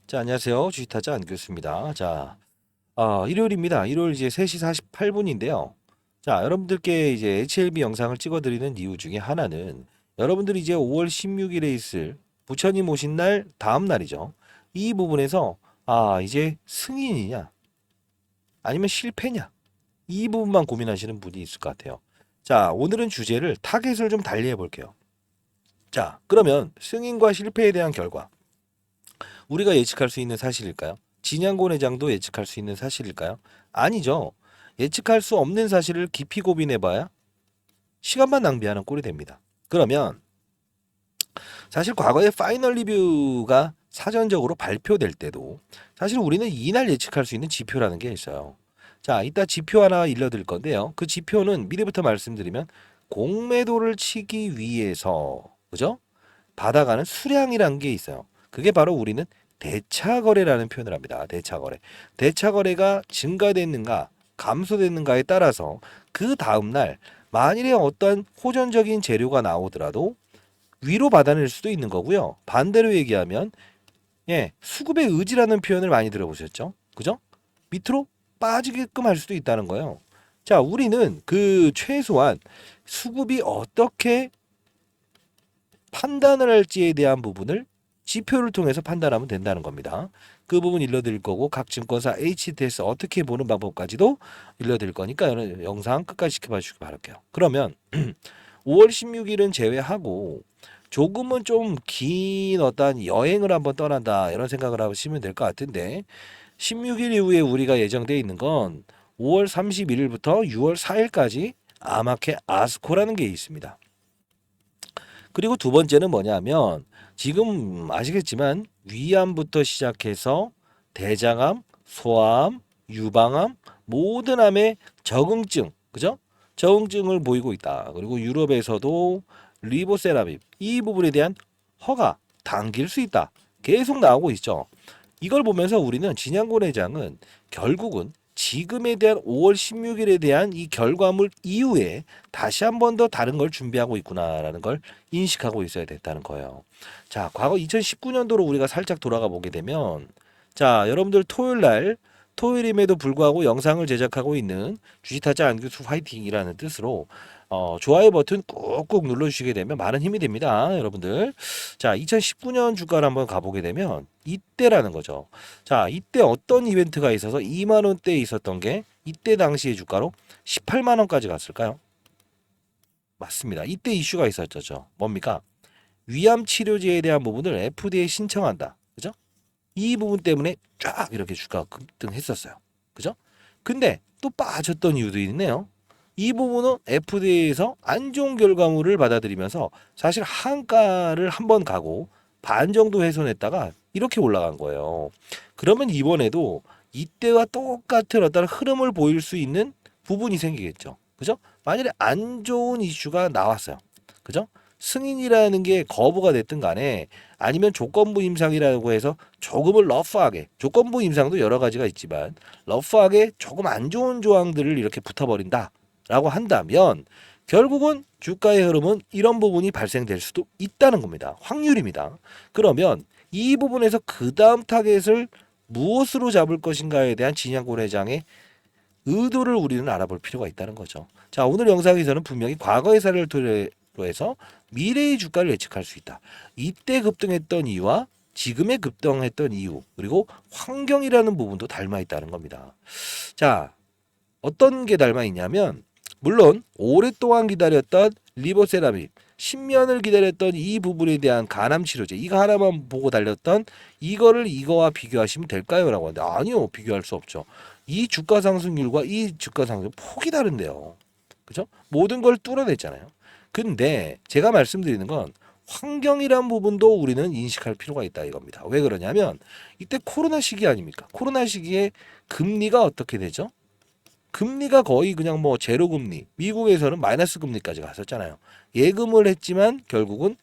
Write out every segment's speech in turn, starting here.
자, 안녕하세요. 주식타자 안교수입니다. 자, 일요일입니다. 일요일 이제 3시 48분인데요. 자, 여러분들께 이제 HLB 영상을 찍어드리는 이유 중에 하나는 여러분들이 이제 5월 16일에 있을 부처님 오신 날 다음 날이죠. 이 부분에서 이제 승인이냐 아니면 실패냐 이 부분만 고민하시는 분이 있을 것 같아요. 자, 오늘은 주제를 타겟을 좀 달리 해볼게요. 자, 그러면 승인과 실패에 대한 결과 우리가 예측할 수 있는 사실일까요? 진양곤 회장도 예측할 수 있는 사실일까요? 아니죠. 예측할 수 없는 사실을 깊이 고민해봐야 시간만 낭비하는 꼴이 됩니다. 그러면 사실 과거에 파이널 리뷰가 사전적으로 발표될 때도 사실 우리는 이날 예측할 수 있는 지표라는 게 있어요. 자, 이따 지표 하나 일러드릴 건데요. 그 지표는 미리부터 말씀드리면 공매도를 치기 위해서 그죠? 받아가는 수량이라는 게 있어요. 그게 바로 우리는 대차거래라는 표현을 합니다. 대차거래. 대차거래가 증가됐는가 감소됐는가에 따라서 그 다음날 만일에 어떤 호전적인 재료가 나오더라도 위로 받아낼 수도 있는 거고요. 반대로 얘기하면 수급의 의지라는 표현을 많이 들어보셨죠? 그죠? 밑으로 빠지게끔 할 수도 있다는 거예요. 자, 우리는 그 최소한 수급이 어떻게 판단을 할지에 대한 부분을 지표를 통해서 판단하면 된다는 겁니다. 그 부분 일러드릴 거고 각 증권사 HTS 어떻게 보는 방법까지도 일러드릴 거니까 영상 끝까지 지켜봐 주시기 바랄게요. 그러면 5월 16일은 제외하고 조금은 좀 긴 어떤 여행을 한번 떠난다 이런 생각을 하시면 될 것 같은데 16일 이후에 우리가 예정되어 있는 건 5월 31일부터 6월 4일까지 아마케 아스코라는 게 있습니다. 그리고 두 번째는 뭐냐면 지금 아시겠지만 위암부터 시작해서 대장암, 소아암, 유방암 모든 암의 적응증, 그죠? 적응증을 보이고 있다. 그리고 유럽에서도 리보세라빕 이 부분에 대한 허가 당길 수 있다. 계속 나오고 있죠. 이걸 보면서 우리는 진양곤 회장은 결국은 지금에 대한 5월 16일에 대한 이 결과물 이후에 다시 한 번 더 다른 걸 준비하고 있구나라는 걸 인식하고 있어야 됐다는 거예요. 자, 과거 2019년도로 우리가 살짝 돌아가 보게 되면 자, 여러분들 토요일임에도 불구하고 영상을 제작하고 있는 주식타자 안교수 화이팅이라는 뜻으로 좋아요 버튼 꾹꾹 눌러주시게 되면 많은 힘이 됩니다, 여러분들. 자, 2019년 주가를 한번 가보게 되면 이때라는 거죠. 자, 이때 어떤 이벤트가 있어서 2만 원대에 있었던 게 이때 당시의 주가로 18만 원까지 갔을까요? 맞습니다. 이때 이슈가 있었죠. 뭡니까? 위암 치료제에 대한 부분을 FDA 신청한다. 그죠? 이 부분 때문에 쫙 이렇게 주가가 급등했었어요. 그죠? 근데 또 빠졌던 이유도 있네요. 이 부분은 FDA에서 안 좋은 결과물을 받아들이면서 사실 한가를 한번 가고 반 정도 훼손했다가 이렇게 올라간 거예요. 그러면 이번에도 이때와 똑같은 어떤 흐름을 보일 수 있는 부분이 생기겠죠. 그죠? 만약에 안 좋은 이슈가 나왔어요. 그죠? 승인이라는 게 거부가 됐든 간에 아니면 조건부 임상이라고 해서 조금을 러프하게 조건부 임상도 여러 가지가 있지만 러프하게 조금 안 좋은 조항들을 이렇게 붙어버린다라고 한다면 결국은 주가의 흐름은 이런 부분이 발생될 수도 있다는 겁니다. 확률입니다. 그러면 이 부분에서 그 다음 타겟을 무엇으로 잡을 것인가에 대한 진양곤 회장의 의도를 우리는 알아볼 필요가 있다는 거죠. 자, 오늘 영상에서는 분명히 과거의 사례를 토대로 해서 미래의 주가를 예측할 수 있다. 이때 급등했던 이유와 지금의 급등했던 이유 그리고 환경이라는 부분도 닮아 있다는 겁니다. 자, 어떤 게 닮아 있냐면 물론 오랫동안 기다렸던 리보세라빕 10년을 기다렸던 이 부분에 대한 간암 치료제 이거 하나만 보고 달렸던 이거를 이거와 비교하시면 될까요? 라고 하는데 아니요, 비교할 수 없죠. 이 주가 상승률과 이 주가 상승 폭이 다른데요. 그죠? 모든 걸 뚫어냈잖아요. 근데 제가 말씀드리는 건 환경이란 부분도 우리는 인식할 필요가 있다 이겁니다. 왜 그러냐면 이때 코로나 시기 아닙니까? 코로나 시기에 금리가 어떻게 되죠? 금리가 거의 그냥 뭐 제로 금리, 미국에서는 마이너스 금리까지 갔었잖아요. 예금을 했지만 결국은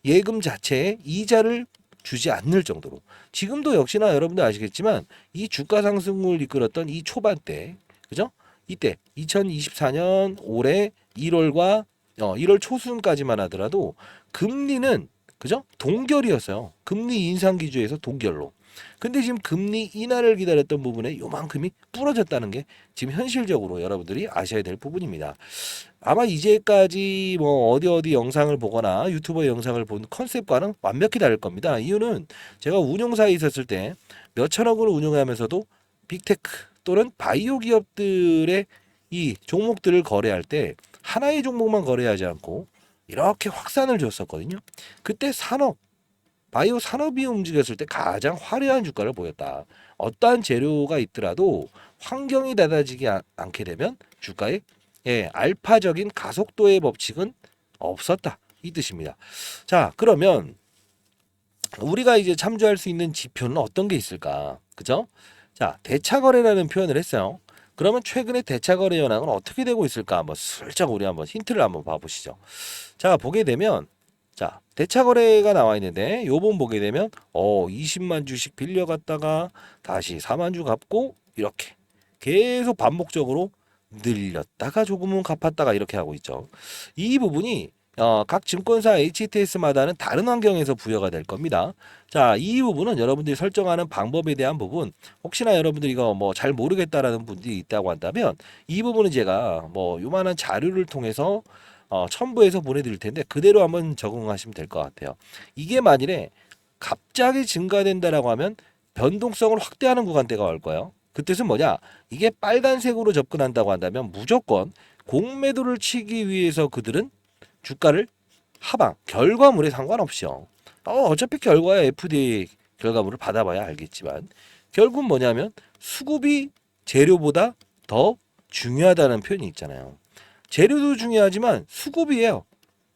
예금 자체에 이자를 주지 않을 정도로 지금도 역시나 여러분들 아시겠지만 이 주가 상승을 이끌었던 이 초반대 그죠? 이때 2024년 올해 1월과 1월 초순까지만 하더라도 금리는 그죠? 동결이었어요. 금리 인상 기조에서 동결로. 근데 지금 금리 인하를 기다렸던 부분에 요만큼이 부러졌다는 게 지금 현실적으로 여러분들이 아셔야 될 부분입니다. 아마 이제까지 뭐 어디 영상을 보거나 유튜버 영상을 본 컨셉과는 완벽히 다를 겁니다. 이유는 제가 운용사에 있었을 때 몇천억을 운용하면서도 빅테크 또는 바이오 기업들의 이 종목들을 거래할 때 하나의 종목만 거래하지 않고 이렇게 확산을 줬었거든요. 그때 바이오 산업이 움직였을 때 가장 화려한 주가를 보였다. 어떠한 재료가 있더라도 환경이 닫아지지 않게 되면 주가에 알파적인 가속도의 법칙은 없었다. 이 뜻입니다. 자, 그러면 우리가 이제 참조할 수 있는 지표는 어떤 게 있을까? 그죠? 자, 대차거래라는 표현을 했어요. 그러면 최근에 대차거래 현황은 어떻게 되고 있을까? 한번 슬쩍 우리 한번 힌트를 한번 봐보시죠. 자, 보게 되면 자, 대차거래가 나와 있는데 요번 보게 되면 20만 주씩 빌려갔다가 다시 4만 주 갚고 이렇게 계속 반복적으로 늘렸다가 조금은 갚았다가 이렇게 하고 있죠. 이 부분이 각 증권사 HTS마다는 다른 환경에서 부여가 될 겁니다. 자, 이 부분은 여러분들이 설정하는 방법에 대한 부분, 혹시나 여러분들이 이거 뭐 잘 모르겠다라는 분들이 있다고 한다면 이 부분은 제가 뭐 요만한 자료를 통해서 첨부해서 보내드릴 텐데 그대로 한번 적응하시면 될 것 같아요. 이게 만일에 갑자기 증가된다라고 하면 변동성을 확대하는 구간대가 올 거예요. 그 뜻은 뭐냐? 이게 빨간색으로 접근한다고 한다면 무조건 공매도를 치기 위해서 그들은 주가를 하방, 결과물에 상관없이요. 어차피 결과야 FDA 결과물을 받아봐야 알겠지만 결국 뭐냐면 수급이 재료보다 더 중요하다는 표현이 있잖아요. 재료도 중요하지만 수급이에요.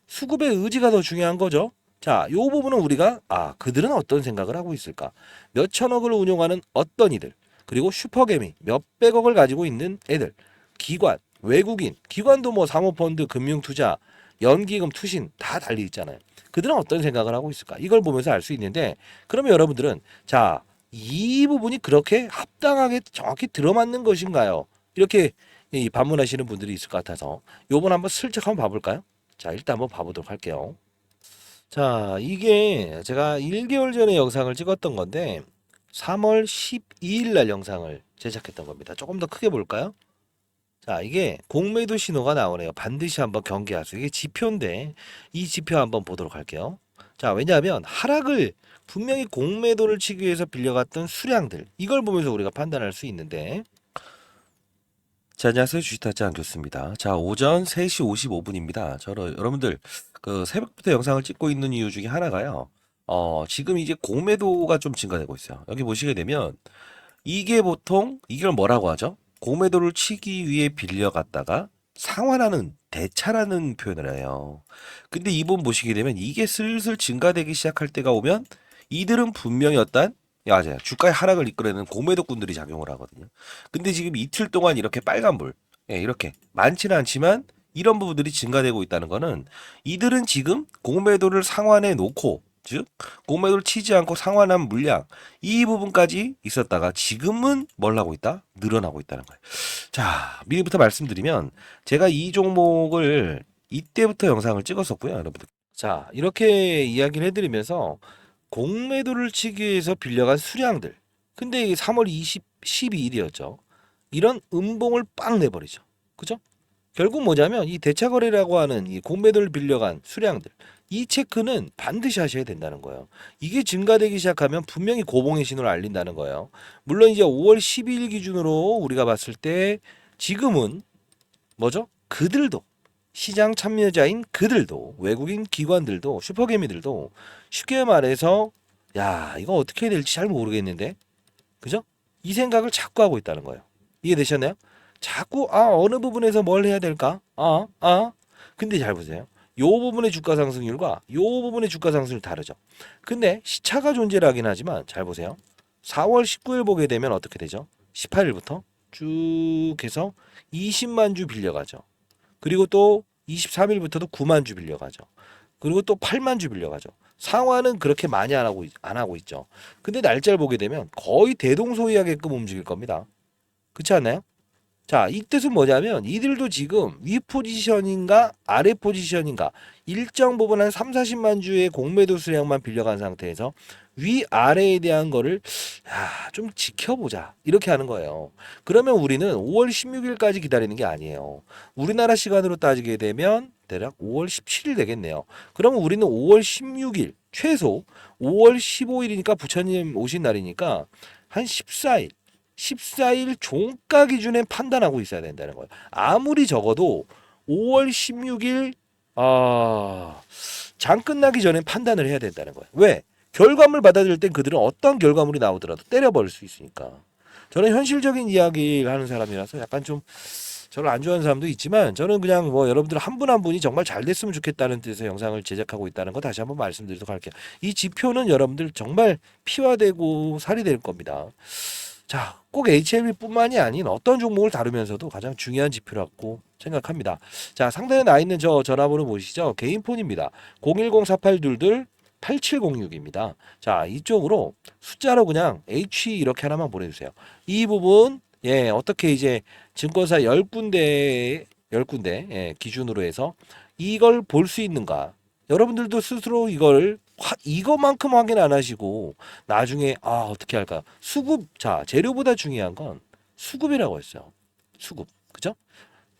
수급의 의지가 더 중요한 거죠. 자, 요 부분은 우리가 그들은 어떤 생각을 하고 있을까? 몇 천억을 운용하는 어떤 이들, 그리고 슈퍼개미 몇백억을 가지고 있는 애들, 기관, 외국인, 기관도 뭐 사모펀드, 금융투자, 연기금, 투신 다 달리 있잖아요. 그들은 어떤 생각을 하고 있을까? 이걸 보면서 알 수 있는데 그러면 여러분들은 자, 이 부분이 그렇게 합당하게 정확히 들어맞는 것인가요? 이렇게 이 반문하시는 분들이 있을 것 같아서 요번 한번 슬쩍 한번 봐볼까요? 자, 일단 한번 봐보도록 할게요. 자, 이게 제가 1개월 전에 영상을 찍었던 건데 3월 12일 날 영상을 제작했던 겁니다. 조금 더 크게 볼까요? 자, 이게 공매도 신호가 나오네요. 반드시 한번 경계하세요. 이게 지표인데 이 지표 한번 보도록 할게요. 자, 왜냐하면 하락을 분명히 공매도를 치기 위해서 빌려갔던 수량들 이걸 보면서 우리가 판단할 수 있는데 자, 안녕하세요. 주식타짜 안교수입니다. 자, 오전 3시 55분입니다. 여러분들, 새벽부터 영상을 찍고 있는 이유 중에 하나가요. 지금 이제 공매도가 좀 증가되고 있어요. 여기 보시게 되면, 이게 보통, 이걸 뭐라고 하죠? 공매도를 치기 위해 빌려갔다가 상환하는 대차라는 표현을 해요. 근데 이분 보시게 되면, 이게 슬슬 증가되기 시작할 때가 오면, 이들은 분명히 맞아요. 주가의 하락을 이끌어내는 공매도꾼들이 작용을 하거든요. 근데 지금 이틀 동안 이렇게 빨간불, 이렇게 많지는 않지만 이런 부분들이 증가되고 있다는 거는 이들은 지금 공매도를 상환해 놓고, 즉 공매도를 치지 않고 상환한 물량 이 부분까지 있었다가 지금은 뭘 하고 있다? 늘어나고 있다는 거예요. 자, 미리부터 말씀드리면 제가 이 종목을 이때부터 영상을 찍었었고요, 여러분들. 자, 이렇게 이야기를 해드리면서 공매도를 치기 위해서 빌려간 수량들. 근데 이게 3월 12일이었죠. 이런 음봉을 빵 내버리죠. 그죠? 결국 뭐냐면 이 대차거래라고 하는 이 공매도를 빌려간 수량들. 이 체크는 반드시 하셔야 된다는 거예요. 이게 증가되기 시작하면 분명히 고봉의 신호를 알린다는 거예요. 물론 이제 5월 12일 기준으로 우리가 봤을 때 지금은 뭐죠? 그들도 시장 참여자인 그들도 외국인 기관들도 슈퍼개미들도 쉽게 말해서 야 이거 어떻게 해야 될지 잘 모르겠는데 그죠? 이 생각을 자꾸 하고 있다는 거예요. 이해되셨나요? 자꾸 어느 부분에서 뭘 해야 될까? 근데 잘 보세요. 요 부분의 주가 상승률과 요 부분의 주가 상승률 다르죠. 근데 시차가 존재를 하긴 하지만 잘 보세요. 4월 19일 보게 되면 어떻게 되죠? 18일부터 쭉 해서 20만 주 빌려가죠. 그리고 또 23일부터도 9만 주 빌려가죠. 그리고 또 8만 주 빌려가죠. 상환은 그렇게 많이 안 하고 있죠. 근데 날짜를 보게 되면 거의 대동소이하게끔 움직일 겁니다. 그렇지 않나요? 자, 이 뜻은 뭐냐면 이들도 지금 위 포지션인가 아래 포지션인가 일정 부분 한 3, 40만 주의 공매도 수량만 빌려간 상태에서 위 아래에 대한 거를 좀 지켜보자 이렇게 하는 거예요. 그러면 우리는 5월 16일까지 기다리는 게 아니에요. 우리나라 시간으로 따지게 되면 대략 5월 17일 되겠네요. 그러면 우리는 5월 16일 최소 5월 15일이니까 부처님 오신 날이니까 한 14일 종가 기준에 판단하고 있어야 된다는 거예요. 아무리 적어도 5월 16일 장 끝나기 전에 판단을 해야 된다는 거예요. 왜? 결과물 받아들일 땐 그들은 어떤 결과물이 나오더라도 때려버릴 수 있으니까. 저는 현실적인 이야기를 하는 사람이라서 약간 좀 저를 안 좋아하는 사람도 있지만 저는 그냥 뭐 여러분들 한 분 한 분이 정말 잘 됐으면 좋겠다는 뜻의 영상을 제작하고 있다는 거 다시 한번 말씀드리도록 할게요. 이 지표는 여러분들 정말 피와 되고 살이 될 겁니다. 자, 꼭 HLB뿐만이 아닌 어떤 종목을 다루면서도 가장 중요한 지표라고 생각합니다. 자, 상단에 나 있는 저 전화번호 보시죠. 개인 폰입니다. 010-4822-8706입니다. 자, 이쪽으로 숫자로 그냥 H 이렇게 하나만 보내주세요. 이 부분 어떻게 이제 증권사 10군데 기준으로 해서 이걸 볼 수 있는가? 여러분들도 스스로 이거만큼 확인 안 하시고 나중에 어떻게 할까? 수급. 자, 재료보다 중요한 건 수급이라고 했어요. 수급. 그죠?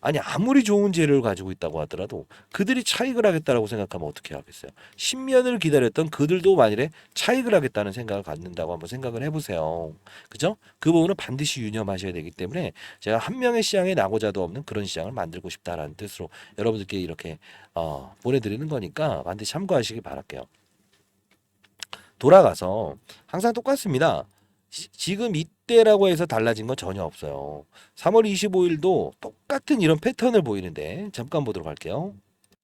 아니 아무리 좋은 재료를 가지고 있다고 하더라도 그들이 차익을 하겠다라고 생각하면 어떻게 하겠어요? 10년을 기다렸던 그들도 만일에 차익을 하겠다는 생각을 갖는다고 한번 생각을 해보세요. 그죠? 그 부분은 반드시 유념하셔야 되기 때문에 제가 한 명의 시장에 나고자도 없는 그런 시장을 만들고 싶다라는 뜻으로 여러분들께 이렇게 보내드리는 거니까 반드시 참고하시기 바랄게요. 돌아가서 항상 똑같습니다. 지금 이때라고 해서 달라진 건 전혀 없어요. 3월 25일도 똑같은 이런 패턴을 보이는데 잠깐 보도록 할게요.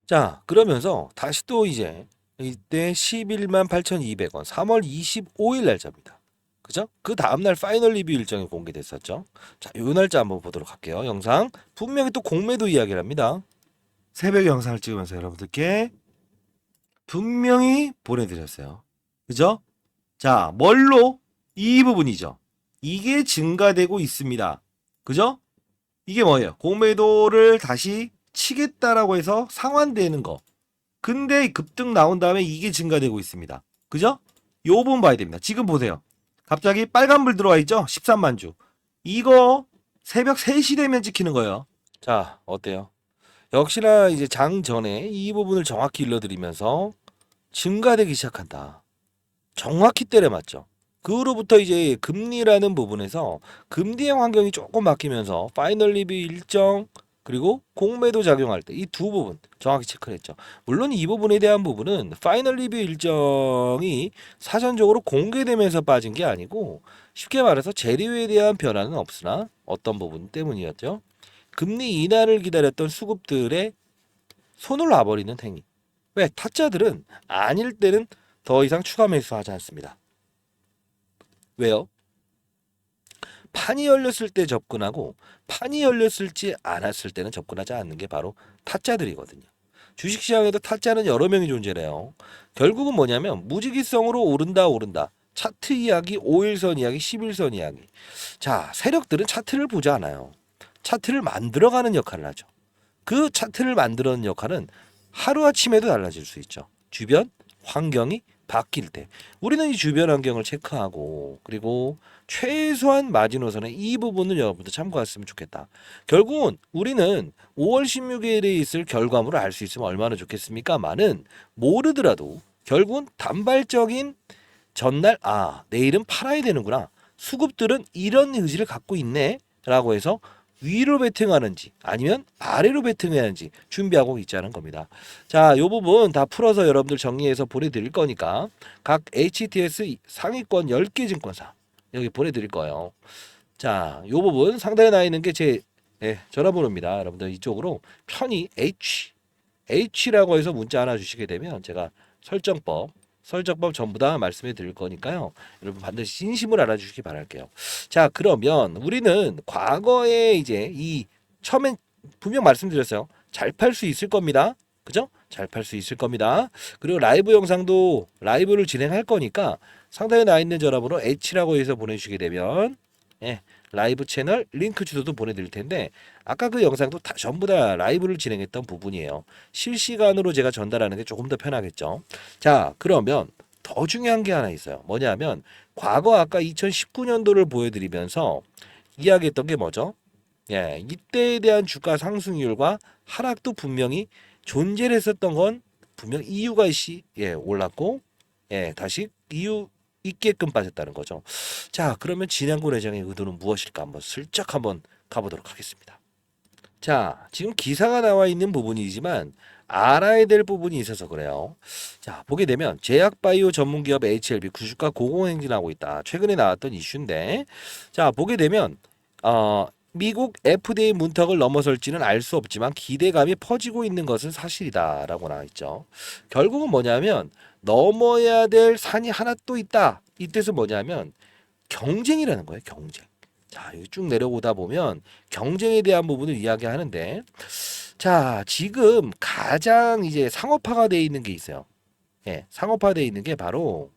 자, 그러면서 다시 또 이제 이때 11만 8,200원 3월 25일 날짜입니다. 그죠? 그 다음날 파이널 리뷰 일정이 공개됐었죠. 자, 요 날짜 한번 보도록 할게요. 영상 분명히 또 공매도 이야기를 합니다. 새벽 영상을 찍으면서 여러분들께 분명히 보내드렸어요. 그죠? 자, 뭘로? 이 부분이죠. 이게 증가되고 있습니다. 그죠? 이게 뭐예요? 공매도를 다시 치겠다라고 해서 상환되는 거. 근데 급등 나온 다음에 이게 증가되고 있습니다. 그죠? 요 부분 봐야 됩니다. 지금 보세요. 갑자기 빨간불 들어와 있죠? 13만 주. 이거 새벽 3시 되면 찍히는 거예요. 자, 어때요? 역시나 이제 장 전에 이 부분을 정확히 일러드리면서 증가되기 시작한다. 정확히 때려 맞죠. 그 후로부터 이제 금리라는 부분에서 금리행 환경이 조금 바뀌면서 파이널 리뷰 일정 그리고 공매도 작용할 때 이 두 부분 정확히 체크를 했죠. 물론 이 부분에 대한 부분은 파이널 리뷰 일정이 사전적으로 공개되면서 빠진 게 아니고 쉽게 말해서 재료에 대한 변화는 없으나 어떤 부분 때문이었죠. 금리 인하를 기다렸던 수급들의 손을 놔버리는 행위. 왜? 타짜들은 아닐 때는 더 이상 추가 매수하지 않습니다. 왜요? 판이 열렸을 때 접근하고 판이 열렸을지 않았을 때는 접근하지 않는 게 바로 타짜들이거든요. 주식시장에도 타짜는 여러 명이 존재해요. 결국은 뭐냐면 무지기성으로 오른다. 차트 이야기, 5일선 이야기, 11선 이야기. 자, 세력들은 차트를 보지 않아요. 차트를 만들어가는 역할을 하죠. 그 차트를 만드는 역할은 하루아침에도 달라질 수 있죠. 주변 환경이 바뀔 때 우리는 이 주변 환경을 체크하고 그리고 최소한 마지노선의 이 부분을 여러분들 참고했으면 좋겠다. 결국은 우리는 5월 16일에 있을 결과물을 알 수 있으면 얼마나 좋겠습니까? 많은 모르더라도 결국은 단발적인 전날 내일은 팔아야 되는구나. 수급들은 이런 의지를 갖고 있네 라고 해서 위로 베팅하는지 아니면 아래로 베팅해야 하는지 준비하고 있자는 겁니다. 자, 요 부분 다 풀어서 여러분들 정리해서 보내드릴 거니까 각 HTS 상위권 10개 증권사 여기 보내드릴 거예요. 자, 요 부분 상단에 나 있는 게 제 전화번호입니다. 여러분들 이쪽으로 편히 H라고 해서 문자 하나 주시게 되면 제가 설정법 전부 다 말씀해 드릴 거니까요. 여러분 반드시 진심을 알아주시기 바랄게요. 자, 그러면 우리는 과거에 이제 이 처음엔 분명 말씀드렸어요. 잘 팔 수 있을 겁니다. 그죠? 잘 팔 수 있을 겁니다. 그리고 라이브 영상도 라이브를 진행할 거니까 상단에 나 있는 전화번호 H라고 해서 보내주시게 되면 예, 라이브 채널 링크 주소도 보내드릴 텐데 아까 그 영상도 다 전부 다 라이브를 진행했던 부분이에요. 실시간으로 제가 전달하는 게 조금 더 편하겠죠. 자, 그러면 더 중요한 게 하나 있어요. 뭐냐면 과거 아까 2019년도를 보여드리면서 이야기했던 게 뭐죠? 예, 이때에 대한 주가 상승률과 하락도 분명히 존재를 했었던 건 분명 이유가 올랐고 다시 이유 있게끔 빠졌다는 거죠. 자, 그러면 진양군 회장의 의도는 무엇일까 한번 슬쩍 한번 가보도록 하겠습니다. 자, 지금 기사가 나와 있는 부분이지만 알아야 될 부분이 있어서 그래요. 자, 보게 되면 제약바이오 전문기업 HLB 구주가 고공행진하고 있다. 최근에 나왔던 이슈인데, 자, 보게 되면 미국 FDA 문턱을 넘어설지는 알 수 없지만 기대감이 퍼지고 있는 것은 사실이다라고 나와 있죠. 결국은 뭐냐면 넘어야 될 산이 하나 또 있다. 이 뜻은 뭐냐면 경쟁이라는 거예요. 경쟁. 자, 여기 쭉 내려오다 보면 경쟁에 대한 부분을 이야기하는데, 자, 지금 가장 이제 상업화가 되어 있는 게 있어요. 예, 상업화되어 있는 게 바로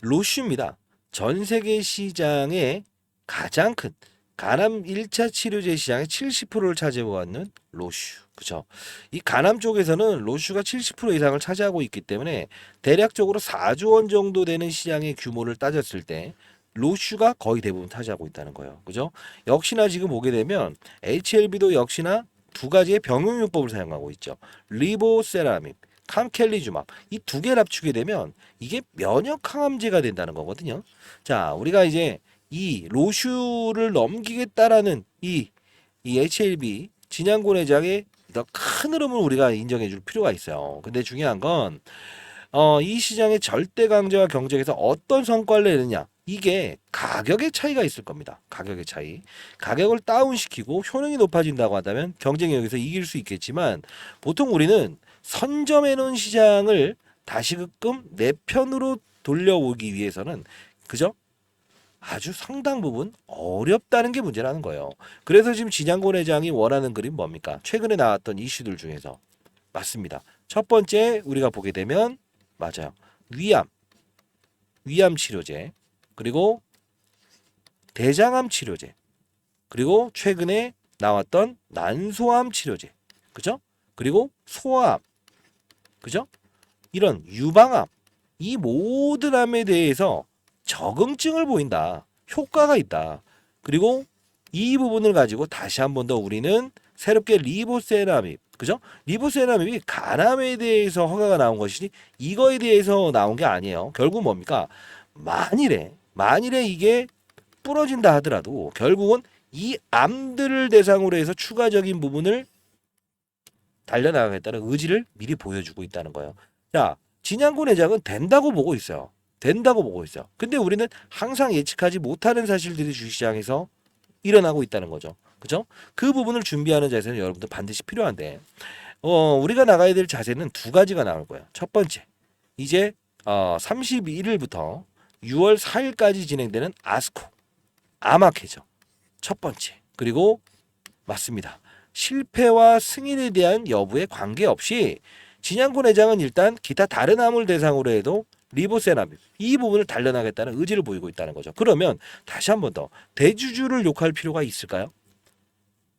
로슈입니다. 전 세계 시장의 가장 큰 간암 1차 치료제 시장의 70%를 차지하고 있는 로슈. 그죠? 이 간암 쪽에서는 로슈가 70% 이상을 차지하고 있기 때문에 대략적으로 4조 원 정도 되는 시장의 규모를 따졌을 때 로슈가 거의 대부분 차지하고 있다는 거예요. 그죠? 역시나 지금 보게 되면 HLB도 역시나 두 가지의 병용요법을 사용하고 있죠. 리보세라믹, 캄켈리주막 이 두 개를 합치게 되면 이게 면역 항암제가 된다는 거거든요. 자, 우리가 이제 이 로슈를 넘기겠다라는 이 HLB 진양곤 회장의 더 큰 흐름을 우리가 인정해 줄 필요가 있어요. 근데 중요한 건 이 시장의 절대 강자와 경쟁에서 어떤 성과를 내느냐. 이게 가격의 차이가 있을 겁니다. 가격의 차이. 가격을 다운시키고 효능이 높아진다고 한다면 경쟁이 여기서 이길 수 있겠지만 보통 우리는 선점해 놓은 시장을 다시금 내 편으로 돌려오기 위해서는 그죠? 아주 상당 부분 어렵다는 게 문제라는 거예요. 그래서 지금 진양곤 회장이 원하는 그림 뭡니까? 최근에 나왔던 이슈들 중에서 맞습니다. 첫 번째 우리가 보게 되면 맞아요. 위암 치료제, 그리고 대장암 치료제, 그리고 최근에 나왔던 난소암 치료제, 그죠? 그리고 소아암, 그죠? 이런 유방암, 이 모든 암에 대해서 적응증을 보인다. 효과가 있다. 그리고 이 부분을 가지고 다시 한 번 더 우리는 새롭게 리보세라밉, 그죠? 리보세라밉이 간암에 대해서 허가가 나온 것이지 이거에 대해서 나온 게 아니에요. 결국 뭡니까? 만일에 이게 부러진다 하더라도 결국은 이 암들을 대상으로 해서 추가적인 부분을 달려나가겠다는 의지를 미리 보여주고 있다는 거예요. 자, 진양군 회장은 된다고 보고 있어요. 된다고 보고 있어요. 근데 우리는 항상 예측하지 못하는 사실들이 주시장에서 일어나고 있다는 거죠. 그죠? 그 부분을 준비하는 자세는 여러분들 반드시 필요한데, 우리가 나가야 될 자세는 두 가지가 나올 거예요. 첫 번째, 이제 31일부터 6월 4일까지 진행되는 아스코, 아마케죠. 첫 번째. 그리고 맞습니다. 실패와 승인에 대한 여부에 관계없이 진양군 회장은 일단 기타 다른 암을 대상으로 해도 리보세라핌 이 부분을 단련하겠다는 의지를 보이고 있다는 거죠. 그러면 다시 한 번 더 대주주를 욕할 필요가 있을까요?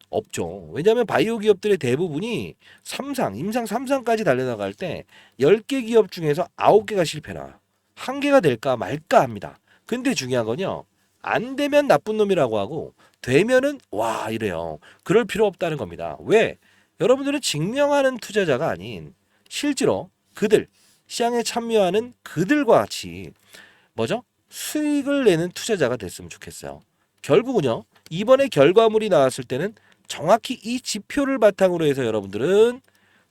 없죠. 왜냐하면 바이오 기업들의 대부분이 임상 3상까지 달려나갈 때 10개 기업 중에서 9개가 실패나 한 개가 될까 말까 합니다. 근데 중요한 건요. 안 되면 나쁜 놈이라고 하고 되면은 와 이래요. 그럴 필요 없다는 겁니다. 왜? 여러분들은 증명하는 투자자가 아닌 실제로 그들 시장에 참여하는 그들과 같이 뭐죠? 수익을 내는 투자자가 됐으면 좋겠어요. 결국은요. 이번에 결과물이 나왔을 때는 정확히 이 지표를 바탕으로 해서 여러분들은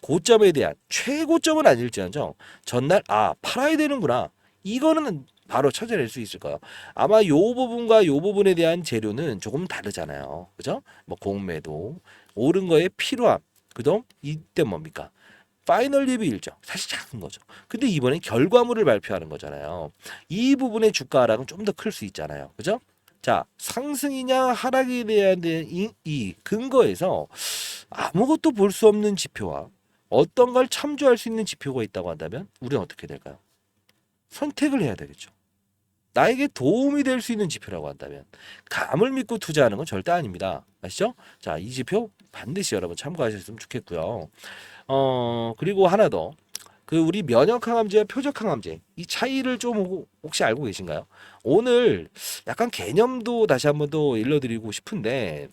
고점에 대한 최고점은 아닐지언정 전날 팔아야 되는구나. 이거는 바로 찾아낼 수 있을 거예요. 아마 요 부분과 요 부분에 대한 재료는 조금 다르잖아요. 그죠? 뭐 공매도, 오른 거에 필요함. 그죠? 이때 뭡니까? 파이널 리뷰 일정 사실 작은 거죠. 근데 이번엔 결과물을 발표하는 거잖아요. 이 부분의 주가 하락은 좀 더 클 수 있잖아요. 그죠? 자, 상승이냐 하락에 대한 이 근거에서 아무것도 볼 수 없는 지표와 어떤 걸 참조할 수 있는 지표가 있다고 한다면 우리는 어떻게 될까요? 선택을 해야 되겠죠. 나에게 도움이 될 수 있는 지표라고 한다면 감을 믿고 투자하는 건 절대 아닙니다. 아시죠? 자, 이 지표 반드시 여러분 참고하셨으면 좋겠고요. 그리고 하나 더. 그 우리 면역 항암제와 표적 항암제 이 차이를 좀 혹시 알고 계신가요? 오늘 약간 개념도 다시 한번 더 일러드리고 싶은데,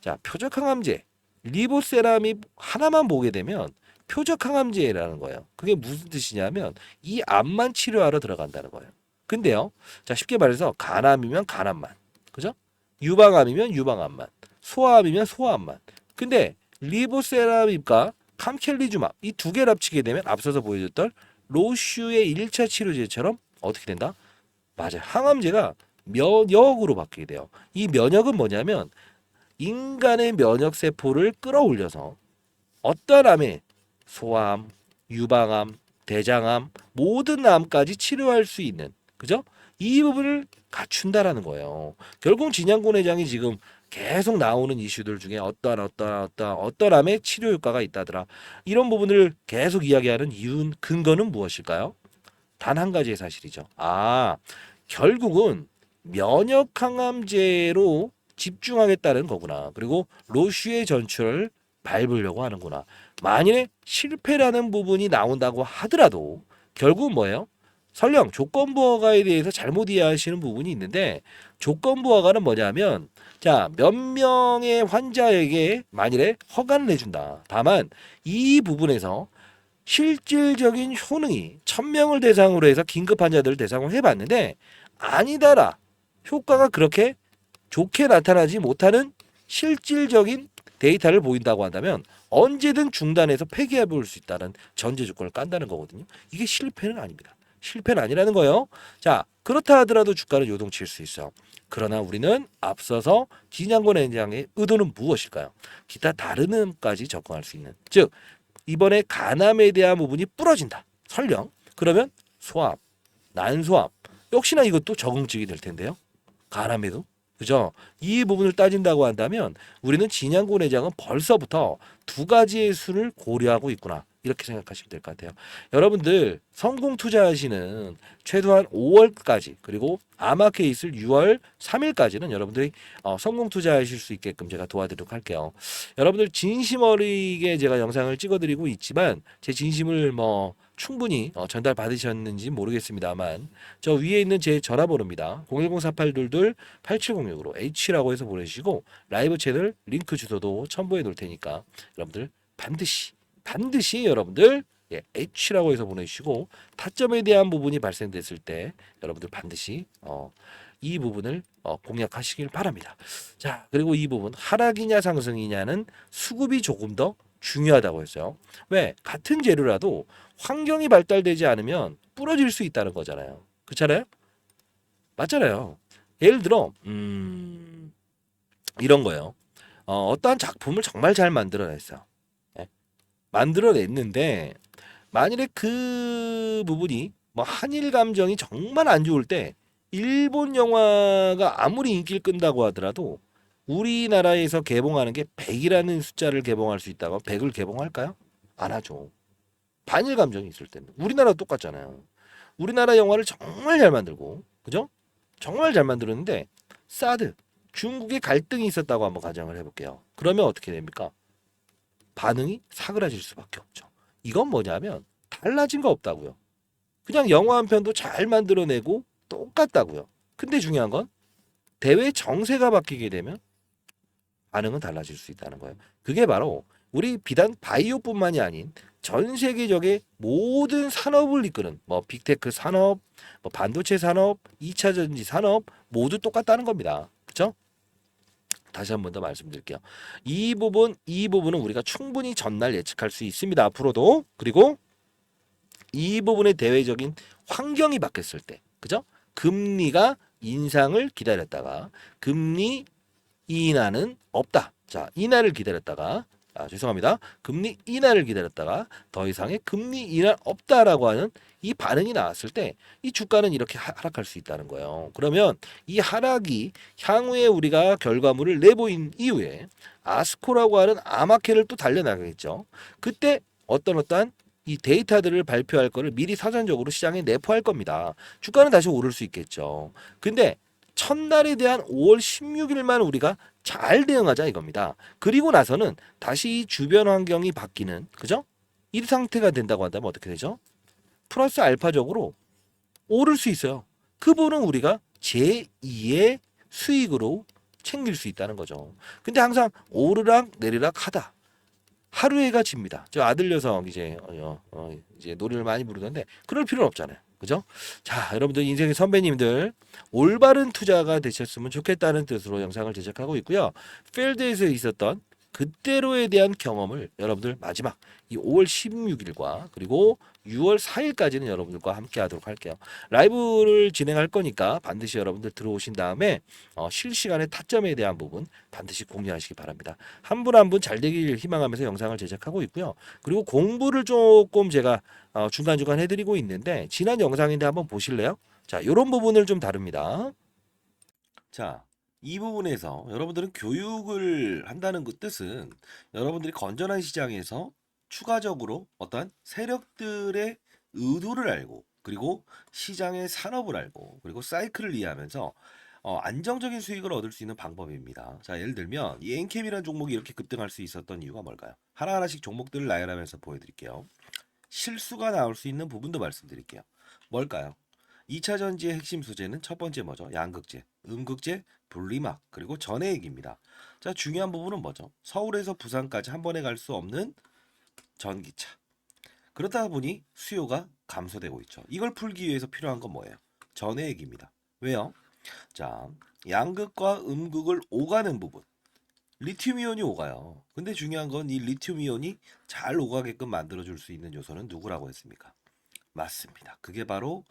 자, 표적 항암제 리보세라믹 하나만 보게 되면 표적 항암제라는 거예요. 그게 무슨 뜻이냐면 이 암만 치료하러 들어간다는 거예요. 근데요, 자, 쉽게 말해서 간암이면 간암만, 그죠? 유방암이면 유방암만, 소아암이면 소아암만. 근데 리보세라믹과 캄켈리주막 이 두 개를 합치게 되면 앞서서 보여줬던 로슈의 1차 치료제처럼 어떻게 된다? 맞아요. 항암제가 면역으로 바뀌게 돼요. 이 면역은 뭐냐면 인간의 면역 세포를 끌어올려서 어떤 암에 소아암, 유방암, 대장암 모든 암까지 치료할 수 있는, 그죠? 이 부분을 갖춘다라는 거예요. 결국 진양군 회장이 지금 계속 나오는 이슈들 중에 어떤 암에 치료 효과가 있다더라. 이런 부분을 계속 이야기하는 이유 근거는 무엇일까요? 단 한 가지의 사실이죠. 아, 결국은 면역 항암제로 집중하겠다는 거구나. 그리고 로슈의 전출을 밟으려고 하는구나. 만일에 실패라는 부분이 나온다고 하더라도 결국은 뭐예요? 설령 조건부 허가에 대해서 잘못 이해하시는 부분이 있는데, 조건부 허가는 뭐냐면 자, 몇 명의 환자에게 만일에 허가를 내준다. 다만 이 부분에서 실질적인 효능이 1000명을 대상으로 해서 긴급 환자들을 대상으로 해봤는데 아니다라, 효과가 그렇게 좋게 나타나지 못하는 실질적인 데이터를 보인다고 한다면 언제든 중단해서 폐기해 볼 수 있다는 전제 조건을 깐다는 거거든요. 이게 실패는 아닙니다. 실패는 아니라는 거예요. 자, 그렇다 하더라도 주가는 요동칠 수 있어요. 그러나 우리는 앞서서 진양권 회장의 의도는 무엇일까요? 기타 다른 음까지 접근할 수 있는, 즉 이번에 간암에 대한 부분이 부러진다. 설령 그러면 소암, 난소암 역시나 이것도 적응증이 될 텐데요. 간암에도, 그죠? 이 부분을 따진다고 한다면 우리는 진양군 회장은 벌써부터 두 가지의 수를 고려하고 있구나. 이렇게 생각하시면 될 것 같아요. 여러분들 성공 투자하시는 최소한 5월까지, 그리고 아마 케이스를 6월 3일까지는 여러분들이 성공 투자하실 수 있게끔 제가 도와드리도록 할게요. 여러분들 진심 어리게 제가 영상을 찍어드리고 있지만 제 진심을 충분히 전달 받으셨는지 모르겠습니다만 저 위에 있는 제 전화번호입니다. 010-4822-8706으로 H라고 해서 보내주시고 라이브 채널 링크 주소도 첨부해 놓을 테니까 여러분들 반드시 여러분들 H라고 해서 보내주시고 타점에 대한 부분이 발생됐을 때 여러분들 반드시 이 부분을 공략하시길 바랍니다. 자, 그리고 이 부분 하락이냐 상승이냐는 수급이 조금 더 중요하다고 했어요. 왜? 같은 재료라도 환경이 발달되지 않으면 부러질 수 있다는 거잖아요. 그렇잖아요? 맞잖아요. 예를 들어 이런 거예요. 어떠한 작품을 정말 잘 만들어냈어요. 예? 만들어냈는데 만일에 그 부분이 한일 감정이 정말 안 좋을 때 일본 영화가 아무리 인기를 끈다고 하더라도 우리나라에서 개봉하는 게 100이라는 숫자를 개봉할 수 있다고 100을 개봉할까요? 안 하죠. 반일 감정이 있을 때는 우리나라도 똑같잖아요. 우리나라 영화를 정말 잘 만들고, 그죠? 정말 잘 만들었는데 사드 중국의 갈등이 있었다고 한번 가정을 해볼게요. 그러면 어떻게 됩니까? 반응이 사그라질 수밖에 없죠. 이건 뭐냐면 달라진 거 없다고요. 그냥 영화 한 편도 잘 만들어내고 똑같다고요. 근데 중요한 건 대외 정세가 바뀌게 되면 반응은 달라질 수 있다는 거예요. 그게 바로 우리 비단 바이오뿐만이 아닌 전 세계적인 모든 산업을 이끄는 빅테크 산업, 반도체 산업, 2차 전지 산업 모두 똑같다는 겁니다. 그렇죠? 다시 한 번 더 말씀드릴게요. 이 부분은 우리가 충분히 전날 예측할 수 있습니다. 앞으로도. 그리고 이 부분의 대외적인 환경이 바뀌었을 때, 그죠? 금리가 인상을 기다렸다가 금리 인하는 없다. 자, 인하를 기다렸다가 죄송합니다. 금리 인하를 기다렸다가 더 이상의 금리 인하 없다라고 하는 이 반응이 나왔을 때 이 주가는 이렇게 하락할 수 있다는 거예요. 그러면 이 하락이 향후에 우리가 결과물을 내보인 이후에 아스코라고 하는 아마케를 또 달려나가겠죠. 그때 어떠한 이 데이터들을 발표할 거를 미리 사전적으로 시장에 내포할 겁니다. 주가는 다시 오를 수 있겠죠. 근데 첫날에 대한 5월 16일만 우리가 잘 대응하자 이겁니다. 그리고 나서는 다시 이 주변 환경이 바뀌는, 그죠? 이 상태가 된다고 한다면 어떻게 되죠? 플러스 알파적으로 오를 수 있어요. 그 부분은 우리가 제2의 수익으로 챙길 수 있다는 거죠. 근데 항상 오르락 내리락 하다. 하루에가 집니다. 저 아들 녀석 이제 노래를 많이 부르던데 그럴 필요는 없잖아요. 그죠? 자, 여러분들 인생의 선배님들 올바른 투자가 되셨으면 좋겠다는 뜻으로 영상을 제작하고 있고요. 필드에서 있었던 그때로에 대한 경험을 여러분들 마지막 이 5월 16일과 그리고 6월 4일까지는 여러분들과 함께 하도록 할게요. 라이브를 진행할 거니까 반드시 여러분들 들어오신 다음에 실시간의 타점에 대한 부분 반드시 공유하시기 바랍니다. 한 분 한 분 잘 되길 희망하면서 영상을 제작하고 있고요. 그리고 공부를 조금 제가 중간중간 해드리고 있는데 지난 영상인데 한번 보실래요? 자, 이런 부분을 좀 다룹니다. 자, 이 부분에서 여러분들은 교육을 한다는 그 뜻은 여러분들이 건전한 시장에서 추가적으로 어떠한 세력들의 의도를 알고 그리고 시장의 산업을 알고 그리고 사이클을 이해하면서 안정적인 수익을 얻을 수 있는 방법입니다. 자, 예를 들면 이 엔캠이라는 종목이 이렇게 급등할 수 있었던 이유가 뭘까요? 하나하나씩 종목들을 나열하면서 보여드릴게요. 실수가 나올 수 있는 부분도 말씀드릴게요. 뭘까요? 2차 전지의 핵심 소재는 첫 번째 뭐죠? 양극재, 음극재, 분리막, 그리고 전해액입니다. 자, 중요한 부분은 뭐죠? 서울에서 부산까지 한 번에 갈 수 없는 전기차. 그렇다 보니 수요가 감소되고 있죠. 이걸 풀기 위해서 필요한 건 뭐예요? 전해액입니다. 왜요? 자, 양극과 음극을 오가는 부분. 리튬 이온이 오가요. 근데 중요한 건 이 리튬 이온이 잘 오가게끔 만들어줄 수 있는 요소는 누구라고 했습니까? 맞습니다. 그게 바로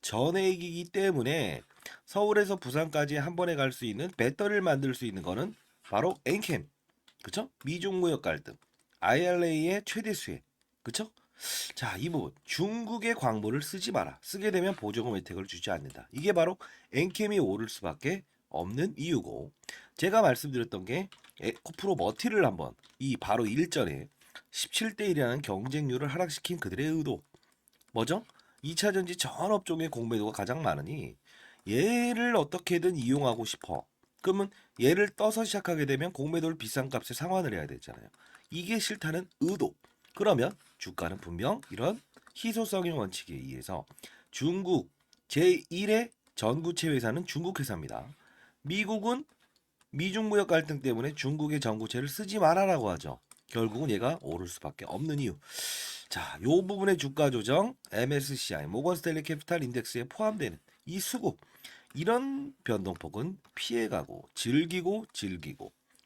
전해액이기 때문에 서울에서 부산까지 한 번에 갈 수 있는 배터리를 만들 수 있는 거는 바로 엔캠. 그쵸? 미중 무역 갈등. IRA의 최대 수혜. 그쵸? 자, 이 부분. 중국의 광물을 쓰지 마라. 쓰게 되면 보조금 혜택을 주지 않는다. 이게 바로 엔캠이 오를 수밖에 없는 이유고, 제가 말씀드렸던 게 에코프로 머티를 한번 이 바로 일전에 17대 1이라는 경쟁률을 하락시킨 그들의 의도. 뭐죠? 2차 전지 전 업종의 공매도가 가장 많으니 얘를 어떻게든 이용하고 싶어. 그러면 얘를 떠서 시작하게 되면 공매도를 비싼 값에 상환을 해야 되잖아요. 이게 싫다는 의도. 그러면 주가는 분명 이런 희소성의 원칙에 의해서 중국 제1의 전구체 회사는 중국 회사입니다. 미국은 미중 무역 갈등 때문에 중국의 전구체를 쓰지 말아라고 하죠. 결국은 얘가 오를 수밖에 없는 이유. 자, 요 부분의 주가 조정 MSCI 모건 스탠리 캐피탈 인덱스에 포함되는 이 수급, 이런 변동폭은 피해가고 즐기고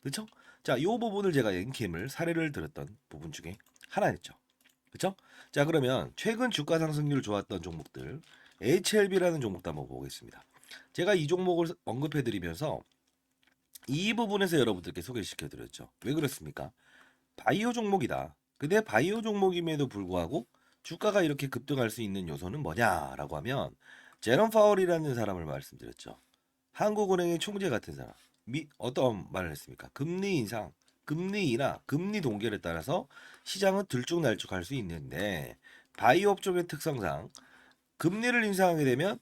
그렇죠? 자, 요 부분을 제가 엔캠을 사례를 들었던 부분 중에 하나였죠. 그렇죠? 자, 그러면 최근 주가 상승률 좋았던 종목들 HLB라는 종목도 한번 보겠습니다. 제가 이 종목을 언급해 드리면서 이 부분에서 여러분들께 소개시켜 드렸죠. 왜 그렇습니까? 바이오 종목이다. 근데 바이오 종목임에도 불구하고 주가가 이렇게 급등할 수 있는 요소는 뭐냐라고 하면 제롬 파월이라는 사람을 말씀드렸죠. 한국은행의 총재 같은 사람. 어떤 말을 했습니까? 금리 인상, 금리 인하, 금리 동결에 따라서 시장은 들쭉날쭉할 수 있는데 바이오 업종의 특성상 금리를 인상하게 되면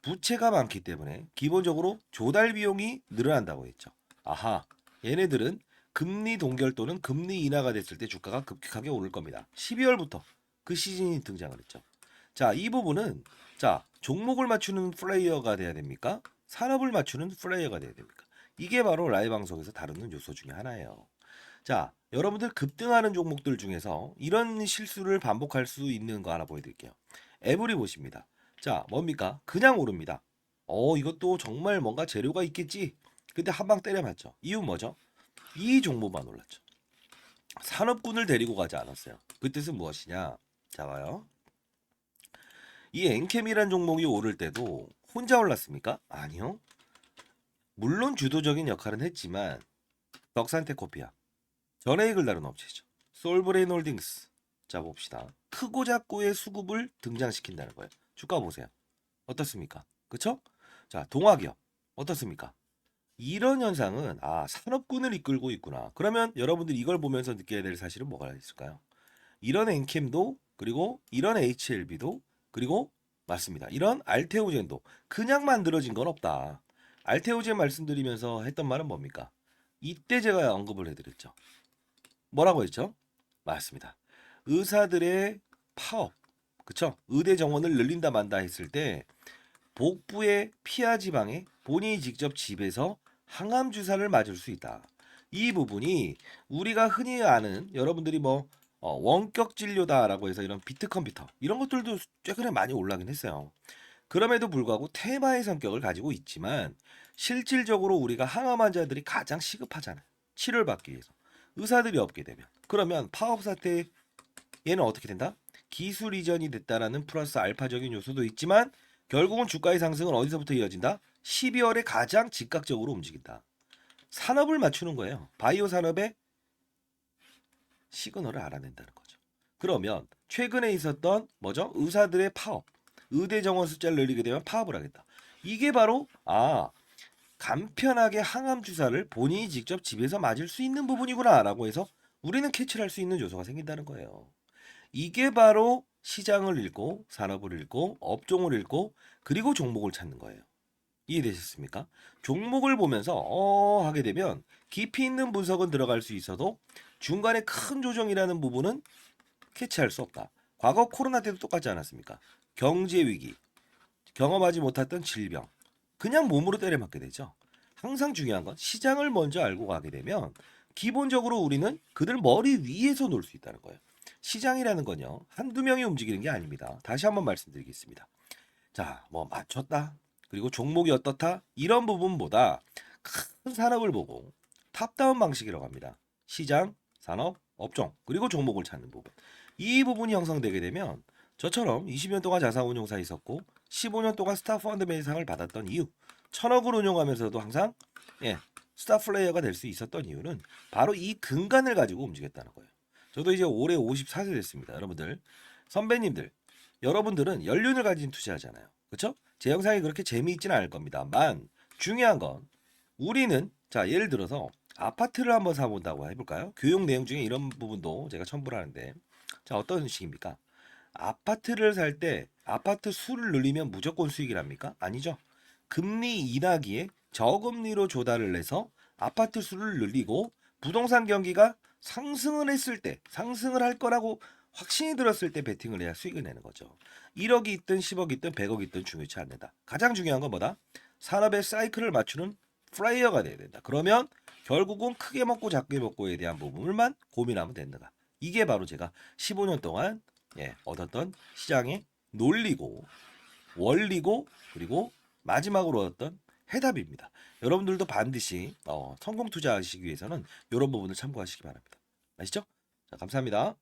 부채가 많기 때문에 기본적으로 조달 비용이 늘어난다고 했죠. 아하, 얘네들은 금리 동결 또는 금리 인하가 됐을 때 주가가 급격하게 오를 겁니다. 12월부터 그 시즌이 등장을 했죠. 자, 이 부분은 자, 종목을 맞추는 플레이어가 돼야 됩니까? 산업을 맞추는 플레이어가 돼야 됩니까? 이게 바로 라이브 방송에서 다루는 요소 중에 하나예요. 자, 여러분들 급등하는 종목들 중에서 이런 실수를 반복할 수 있는 거 하나 보여드릴게요. 에브리 보십니다. 자, 뭡니까? 그냥 오릅니다. 이것도 정말 뭔가 재료가 있겠지. 근데 한 방 때려맞죠. 이유 뭐죠? 이 종목만 올랐죠. 산업군을 데리고 가지 않았어요. 그 뜻은 무엇이냐? 자, 봐요. 이 엔캠이란 종목이 오를 때도 혼자 올랐습니까? 아니요. 물론 주도적인 역할은 했지만 덕산테코피아, 전해익을 다룬 업체죠. 솔브레인 홀딩스. 자, 봅시다. 크고 작고의 수급을 등장시킨다는 거예요. 주가 보세요. 어떻습니까? 그쵸? 자, 동화기업 어떻습니까? 이런 현상은 산업군을 이끌고 있구나. 그러면 여러분들 이걸 보면서 느껴야 될 사실은 뭐가 있을까요? 이런 엔캠도 그리고 이런 HLB도 그리고 맞습니다. 이런 알테오젠도 그냥 만들어진 건 없다. 알테오젠 말씀드리면서 했던 말은 뭡니까? 이때 제가 언급을 해드렸죠. 뭐라고 했죠? 맞습니다. 의사들의 파업, 그쵸? 의대 정원을 늘린다 만다 했을 때 복부의 피하 지방에 본인이 직접 집에서 항암 주사를 맞을 수 있다. 이 부분이 우리가 흔히 아는 여러분들이 뭐 원격 진료다라고 해서 이런 비트 컴퓨터 이런 것들도 최근에 많이 올라긴 했어요. 그럼에도 불구하고 테마의 성격을 가지고 있지만 실질적으로 우리가 항암 환자들이 가장 시급하잖아요. 치료를 받기 위해서. 의사들이 없게 되면. 그러면 파업 사태 얘는 어떻게 된다? 기술 이전이 됐다라는 플러스 알파적인 요소도 있지만 결국은 주가의 상승은 어디서부터 이어진다? 12월에 가장 즉각적으로 움직인다. 산업을 맞추는 거예요. 바이오 산업의 시그널을 알아낸다는 거죠. 그러면 최근에 있었던 뭐죠? 의사들의 파업. 의대 정원 숫자를 늘리게 되면 파업을 하겠다. 이게 바로 간편하게 항암 주사를 본인이 직접 집에서 맞을 수 있는 부분이구나라고 해서 우리는 캐치를 할 수 있는 요소가 생긴다는 거예요. 이게 바로 시장을 읽고 산업을 읽고 업종을 읽고 그리고 종목을 찾는 거예요. 이해되셨습니까? 종목을 보면서 하게 되면 깊이 있는 분석은 들어갈 수 있어도 중간에 큰 조정이라는 부분은 캐치할 수 없다. 과거 코로나 때도 똑같지 않았습니까? 경제 위기, 경험하지 못했던 질병, 그냥 몸으로 때려맞게 되죠. 항상 중요한 건 시장을 먼저 알고 가게 되면 기본적으로 우리는 그들 머리 위에서 놀 수 있다는 거예요. 시장이라는 건요. 한두 명이 움직이는 게 아닙니다. 다시 한번 말씀드리겠습니다. 자, 뭐 맞췄다. 그리고 종목이 어떻다. 이런 부분보다 큰 산업을 보고 탑다운 방식이라고 합니다. 시장, 산업, 업종, 그리고 종목을 찾는 부분. 이 부분이 형성되게 되면 저처럼 20년 동안 자산운용사 있었고 15년 동안 스타 펀드 매상을 받았던 이유, 1000억을 운용하면서도 항상 스타 플레이어가 될 수 있었던 이유는 바로 이 근간을 가지고 움직였다는 거예요. 저도 이제 올해 54세 됐습니다. 여러분들, 선배님들, 여러분들은 연륜을 가진 투자하잖아요. 그렇죠? 제 영상이 그렇게 재미있지는 않을 겁니다만 중요한 건 우리는 자 예를 들어서 아파트를 한번 사본다고 해볼까요? 교육 내용 중에 이런 부분도 제가 첨부를 하는데 자 어떤 식입니까? 아파트를 살 때 아파트 수를 늘리면 무조건 수익이랍니까? 아니죠. 금리 인하기에 저금리로 조달을 해서 아파트 수를 늘리고 부동산 경기가 상승을 했을 때 상승을 할 거라고 확신이 들었을 때 베팅을 해야 수익을 내는 거죠. 1억이 있든 10억이 있든 100억이 있든 중요치 않는다. 가장 중요한 건 뭐다? 산업의 사이클을 맞추는 플레이어가 돼야 된다. 그러면 결국은 크게 먹고 작게 먹고에 대한 부분을만 고민하면 된다. 이게 바로 제가 15년 동안 얻었던 시장의 논리고 원리고 그리고 마지막으로 얻었던 해답입니다. 여러분들도 반드시 성공 투자하시기 위해서는 이런 부분을 참고하시기 바랍니다. 아시죠? 자, 감사합니다.